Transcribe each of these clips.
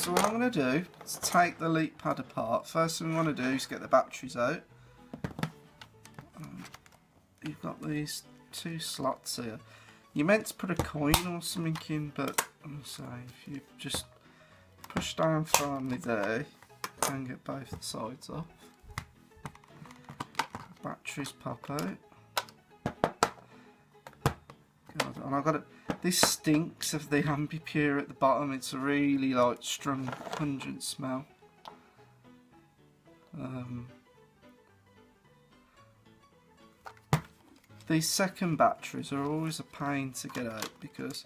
So what I'm going to do is take the LeapPad apart. First thing we want to do is get the batteries out. You've got these two slots here. You're meant to put a coin or something in, but I'm saying if you just push down firmly there, you can get both the sides off. Batteries pop out. God, and I got it. This stinks of the Ambipure at the bottom. It's a really like strong, pungent smell. These second batteries are always a pain to get out because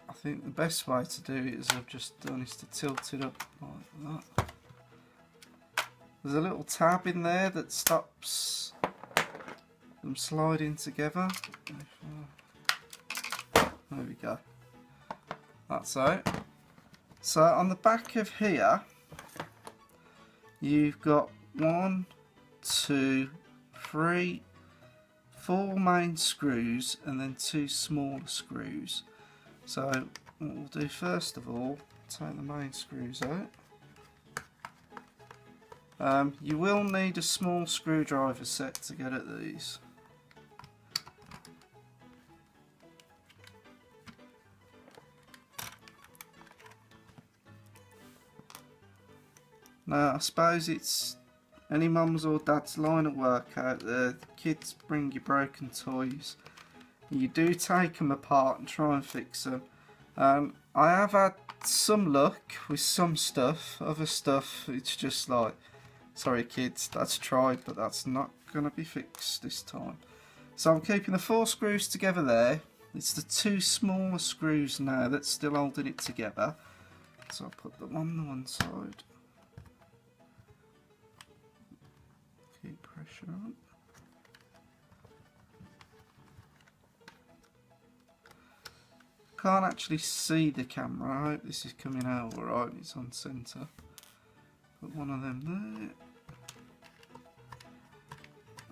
I think the best way to do it, as I've just done, is to tilt it up like that. There's a little tab in there that stops them sliding together. There we go. That's out. So on the back of here, you've got 1, 2, 3, 4 main screws and then 2 smaller screws. So what we'll do first of all, take the main screws out. You will need a small screwdriver set to get at these. Now I suppose it's any mums or dads line of work out there. The kids bring you broken toys. You do take them apart and try and fix them. I have had some luck with some stuff. Other stuff, it's just like, sorry kids, that's tried, but that's not going to be fixed this time. So I'm keeping the 4 screws together there. It's the 2 smaller screws now that's still holding it together. So I'll put them on the one side. Keep pressure on. Can't actually see the camera. I hope this is coming out alright. It's on centre. Put one of them there.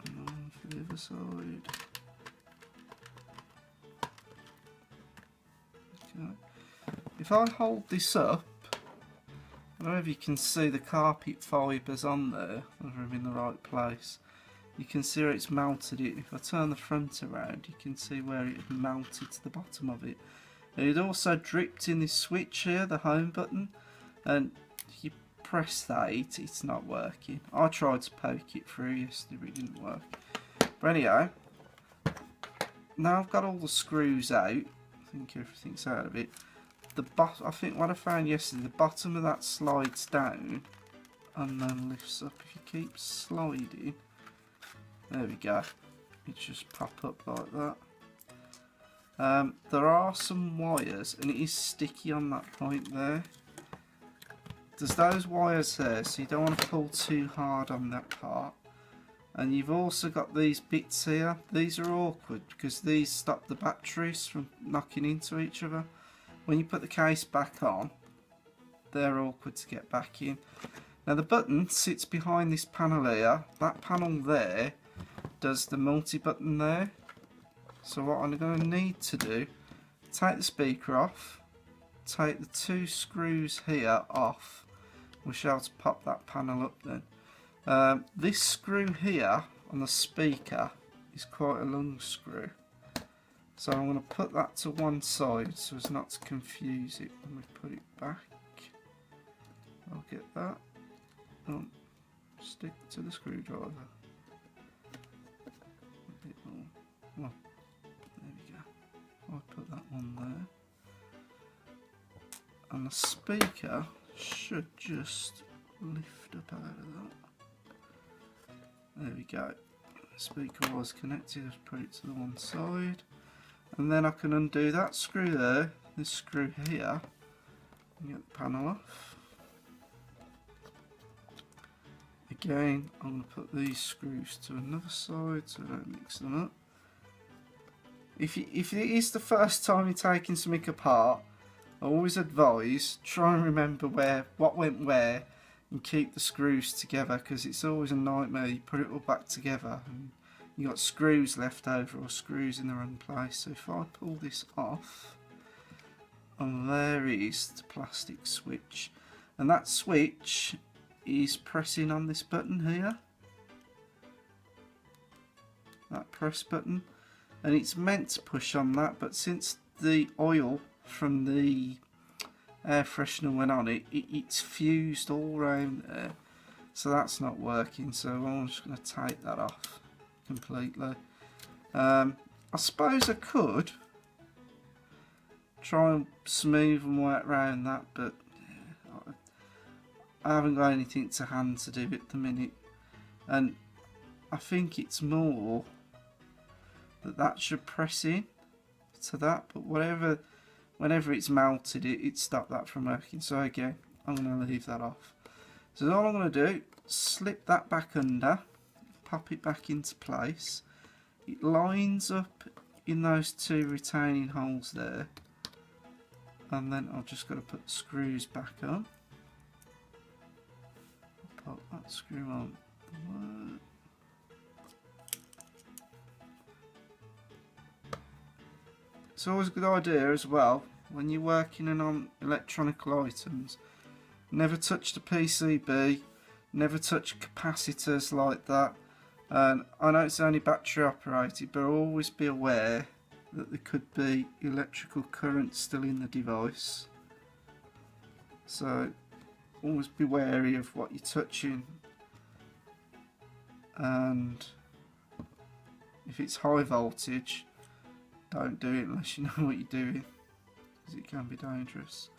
And on for the other side. Okay. If I hold this up, I don't know if you can see the carpet fibres on there, whether I'm in the right place. You can see where it's melted it. If I turn the front around, you can see where it melted to the bottom of it. And it also dripped in this switch here, the home button, and if you press that, it's not working. I tried to poke it through yesterday, it didn't work. But anyhow, now I've got all the screws out, I think everything's out of it. I think what I found yesterday, the bottom of that slides down and then lifts up. If you keep sliding, there we go, it just pop up like that. There are some wires and it is sticky on that point there. There's those wires there, so you don't want to pull too hard on that part. And you've also got these bits here. These are awkward because these stop the batteries from knocking into each other. When you put the case back on, they're awkward to get back in. Now the button sits behind this panel here. That panel there does the multi-button there. So what I'm going to need to do, take the speaker off, take the 2 screws here off. We shall have to pop that panel up then. This screw here on the speaker is quite a long screw. So I'm going to put that to one side so as not to confuse it when we put it back. I'll get that. Stick to the screwdriver. Well, there we go. I'll put that on there. And the speaker should just lift up out of that. There we go. The speaker was connected, just put it to the one side. And then I can undo that screw there, this screw here, and get the panel off. Again, I'm going to put these screws to another side so I don't mix them up. If it is the first time you're taking something apart, I always advise, try and remember what went where and keep the screws together, because it's always a nightmare. You put it all back together and you got screws left over or screws in the wrong place. So if I pull this off, And there is the plastic switch. And that switch is pressing on this button here. That press button. And it's meant to push on that, but since the oil from the air freshener went on it, it's fused all around there. So that's not working, so I'm just going to take that off completely. I suppose I could try and smooth and work around that, but yeah, I haven't got anything to hand to do it at the minute. And I think it's more that should press in to that, but whenever it's melted it stopped that from working. So again, I'm going to leave that off. So all I'm going to do, slip that back under, pop it back into place. It lines up in those two retaining holes there, and then I've just got to put the screws back on. Pop that screw on. It's always a good idea as well, when you're working on electronical items, never touch the PCB, never touch capacitors like that. And I know it's only battery operated, but always be aware that there could be electrical current still in the device. So always be wary of what you're touching, and if it's high voltage, don't do it unless you know what you're doing, because it can be dangerous.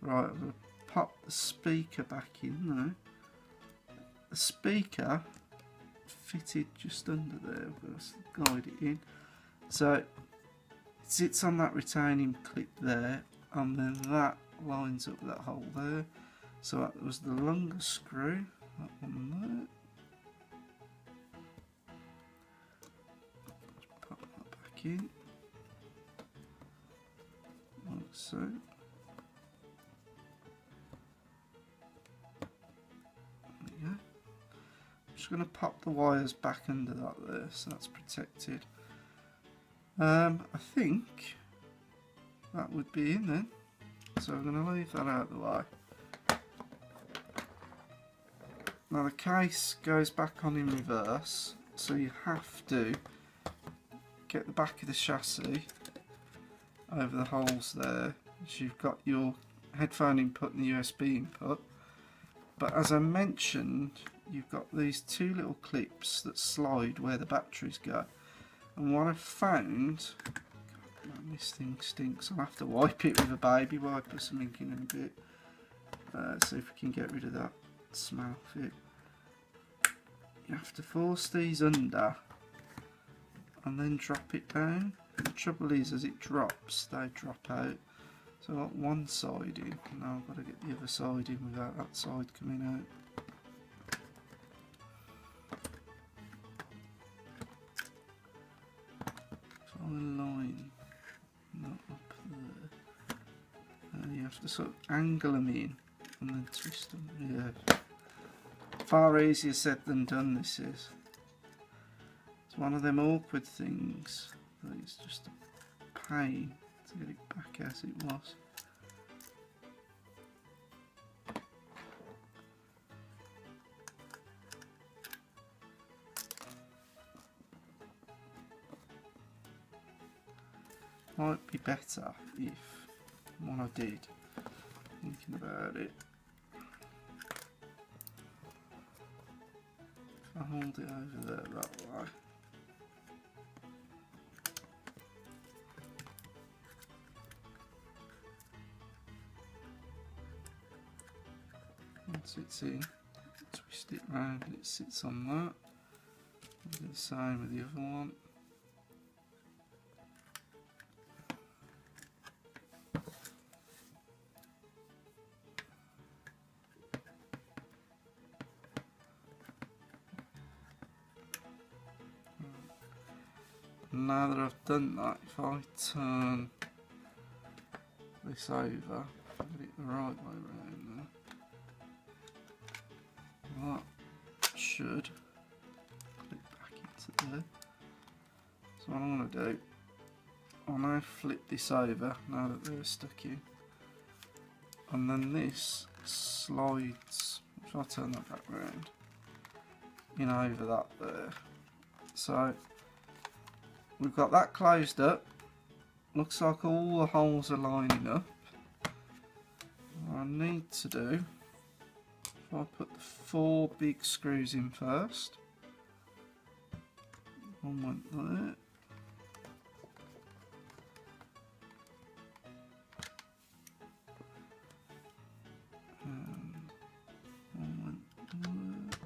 Right, I'm going to pop the speaker back in now. The speaker fitted just under there, I'm going to guide it in. So it sits on that retaining clip there, and then that lines up with that hole there. So that was the longer screw, that one there. Just pop that back in, like so. There we go. I'm just going to pop the wires back under that there, so that's protected. I think that would be in then, so I'm going to leave that out of the way. Now the case goes back on in reverse, so you have to get the back of the chassis over the holes there. So you've got your headphone input and the USB input, but as I mentioned, you've got these two little clips that slide where the batteries go. And what I've found, God, man, this thing stinks. I'll have to wipe it with a baby wiper, something in a bit. See if we can get rid of that smell of it. You have to force these under and then drop it down. The trouble is, as it drops, they drop out. So I've got one side in, now I've got to get the other side in without that side coming out. Line not up there, and you have to sort of angle them in and then twist them. Yeah, far easier said than done. This is, it's one of them awkward things that it's just a pain to get it back as it was. Might be better if, what I did, thinking about it, if I hold it over there that way, once it's in, twist it round and it sits on that. Do the same with the other one. Now that I've done that, if I turn this over, get it the right way around there, that should clip back into there. So what I'm going to do, I'll now flip this over now that they're stuck in, and then this slides, if I turn that back round, in over that there. So we've got that closed up. Looks like all the holes are lining up. What I need to do, I'll put the 4 big screws in first. One went there. And one went there.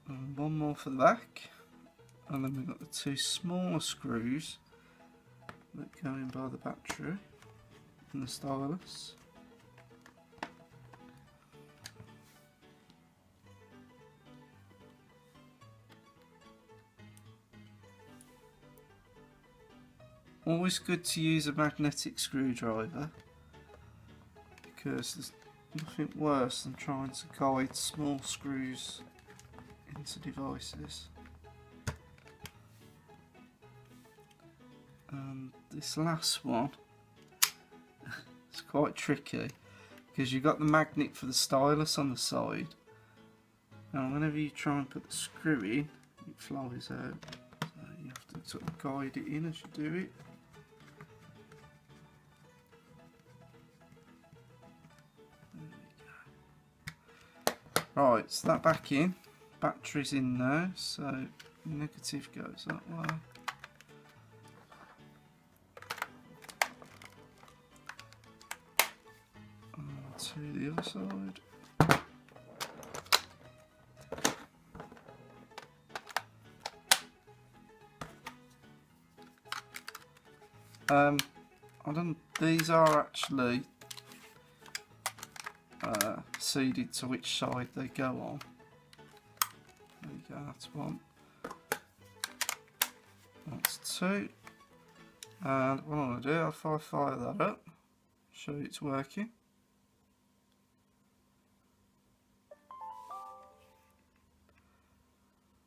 And one more for the back, and then we've got the 2 smaller screws that go in by the battery and the stylus. Always good to use a magnetic screwdriver, because there's nothing worse than trying to guide small screws into devices. And this last one is quite tricky, because you've got the magnet for the stylus on the side. Now whenever you try and put the screw in, it flies out, so you have to sort of guide it in as you do it. Right, so that back in, battery's in there, so negative goes that way. And to the other side. These are actually seeded to which side they go on. There you go, that's one. That's 2. And what I'm going to do, if I fire that up, show you it's working.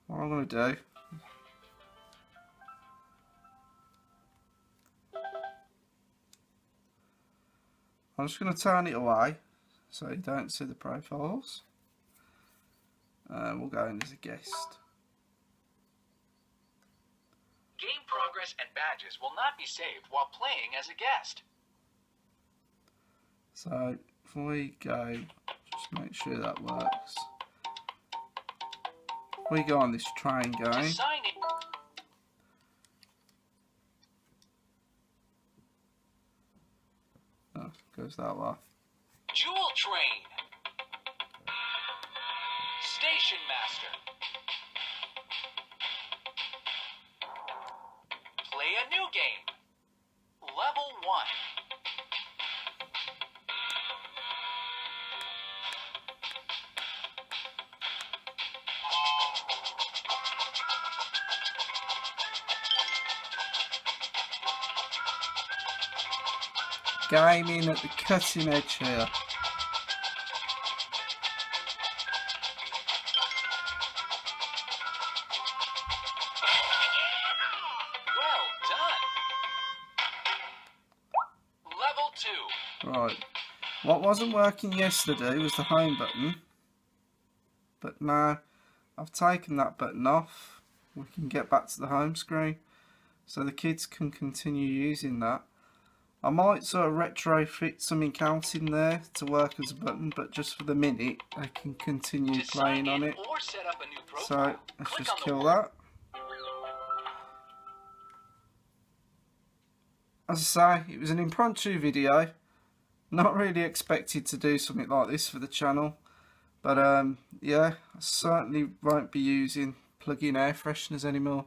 What I'm going to do, I'm just going to turn it away so you don't see the profiles. We'll go in as a guest. Game progress and badges will not be saved while playing as a guest. So if we go, just make sure that works. If we go on this train going. Oh, goes that way. Jewel Train. Station Master. Play a new game. Level 1. Gaming at the cutting edge here. Well done. Level 2. Right. What wasn't working yesterday was the home button. But now I've taken that button off. We can get back to the home screen. So the kids can continue using that. I might sort of retrofit something else in there to work as a button, but just for the minute I can continue playing on it. So let's just kill that. As I say, it was an impromptu video. Not really expected to do something like this for the channel. But yeah, I certainly won't be using plug-in air fresheners anymore.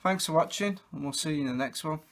Thanks for watching, and we'll see you in the next one.